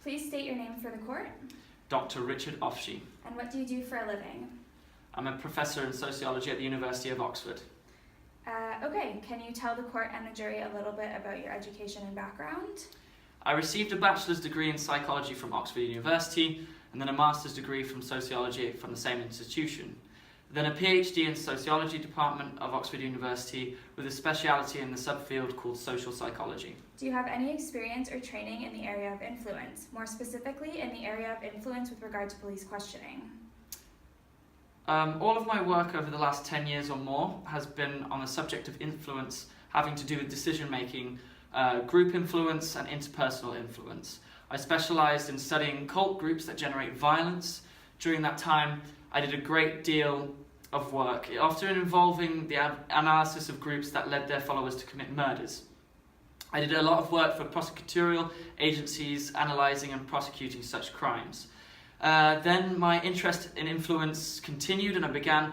Please state your name for the court. Dr. Richard Offshee. And what do you do for a living? I'm a professor in sociology at the University of Oxford. Okay, can you tell the court and the jury a little bit about your education and background? I received a bachelor's degree in psychology from Oxford University and then a master's degree from sociology from the same institution. Then a PhD in sociology department of Oxford University with a speciality in the subfield called social psychology. Do you have any experience or training in the area of influence, more specifically in the area of influence with regard to police questioning? All of my work over the last 10 years or more has been on the subject of influence having to do with decision making, group influence and interpersonal influence. I specialised in studying cult groups that generate violence. During that time, I did a great deal of work, often involving the analysis of groups that led their followers to commit murders. I did a lot of work for prosecutorial agencies analysing and prosecuting such crimes. Then my interest in influence continued and I began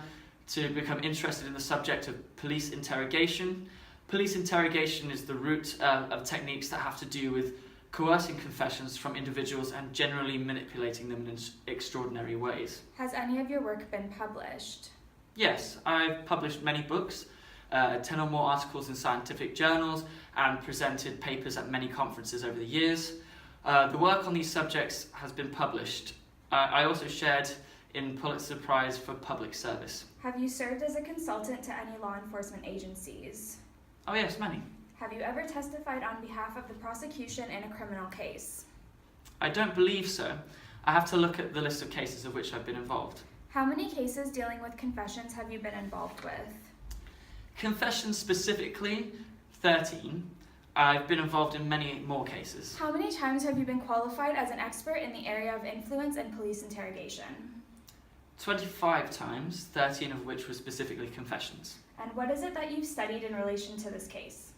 to become interested in the subject of police interrogation. Police interrogation is the root of techniques that have to do with coercing confessions from individuals and generally manipulating them in extraordinary ways. Has any of your work been published? Yes, I've published many books, 10 or more articles in scientific journals, and presented papers at many conferences over the years. The work on these subjects has been published. I also shared in Pulitzer Prize for Public Service. Have you served as a consultant to any law enforcement agencies? Oh yes, many. Have you ever testified on behalf of the prosecution in a criminal case? I don't believe so. I have to look at the list of cases of which I've been involved. How many cases dealing with confessions have you been involved with? Confessions specifically, 13. I've been involved in many more cases. How many times have you been qualified as an expert in the area of influence and police interrogation? 25 times, 13 of which were specifically confessions. And what is it that you've studied in relation to this case?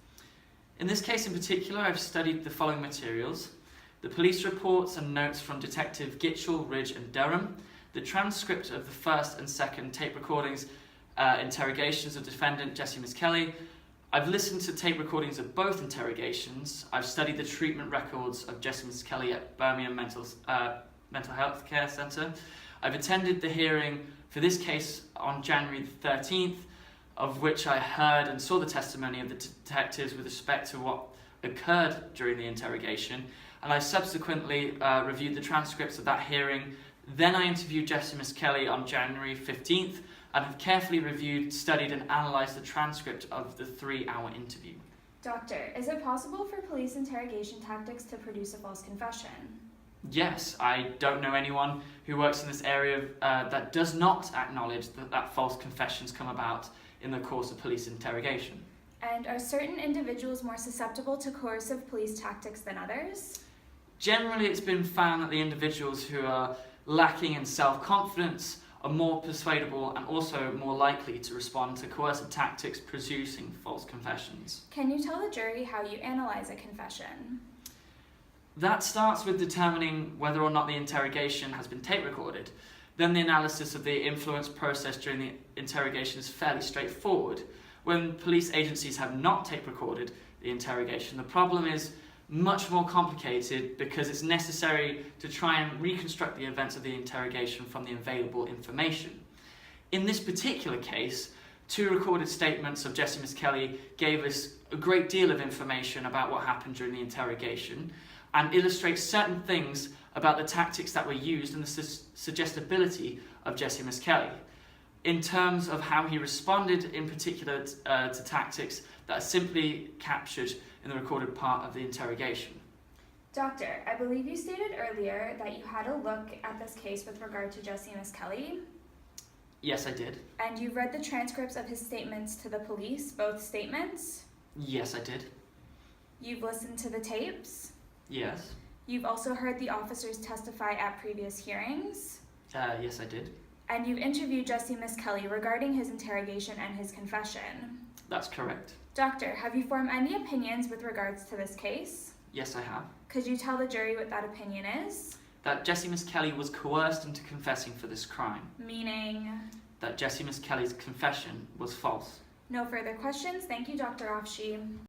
In this case in particular, I've studied the following materials: the police reports and notes from Detective Gitchell, Ridge and Durham, the transcript of the first and second tape recordings, interrogations of defendant Jessie Misskelley. I've listened to tape recordings of both interrogations. I've studied the treatment records of Jessie Misskelley at Birmingham Mental Health Care Centre. I've attended the hearing for this case on January the 13th, of which I heard and saw the testimony of the detectives with respect to what occurred during the interrogation, and I subsequently reviewed the transcripts of that hearing. Then I interviewed Jessie Misskelley on January 15th and have carefully reviewed, studied and analysed the transcript of the 3-hour interview. Doctor, is it possible for police interrogation tactics to produce a false confession? Yes, I don't know anyone who works in this area that does not acknowledge that false confessions come about in the course of police interrogation. And are certain individuals more susceptible to coercive police tactics than others? Generally, it's been found that the individuals who are lacking in self-confidence are more persuadable and also more likely to respond to coercive tactics producing false confessions. Can you tell the jury how you analyze a confession? That starts with determining whether or not the interrogation has been tape recorded. Then the analysis of the influence process during the interrogation is fairly straightforward. When police agencies have not tape recorded the interrogation, the problem is much more complicated because it's necessary to try and reconstruct the events of the interrogation from the available information. In this particular case, 2 recorded statements of Jessie Misskelley gave us a great deal of information about what happened during the interrogation and illustrates certain things about the tactics that were used and the suggestibility of Jessie Misskelley in terms of how he responded in particular to tactics that are simply captured in the recorded part of the interrogation. Doctor, I believe you stated earlier that you had a look at this case with regard to Jessie Misskelley. Yes, I did. And you've read the transcripts of his statements to the police, both statements? Yes, I did. You've listened to the tapes? Yes. You've also heard the officers testify at previous hearings? Yes, I did. And you've interviewed Jessie Misskelley regarding his interrogation and his confession? That's correct. Doctor, have you formed any opinions with regards to this case? Yes, I have. Could you tell the jury what that opinion is? That Jessie Misskelley was coerced into confessing for this crime. Meaning? That Jessie Misskelley's confession was false. No further questions. Thank you, Dr. Offshee.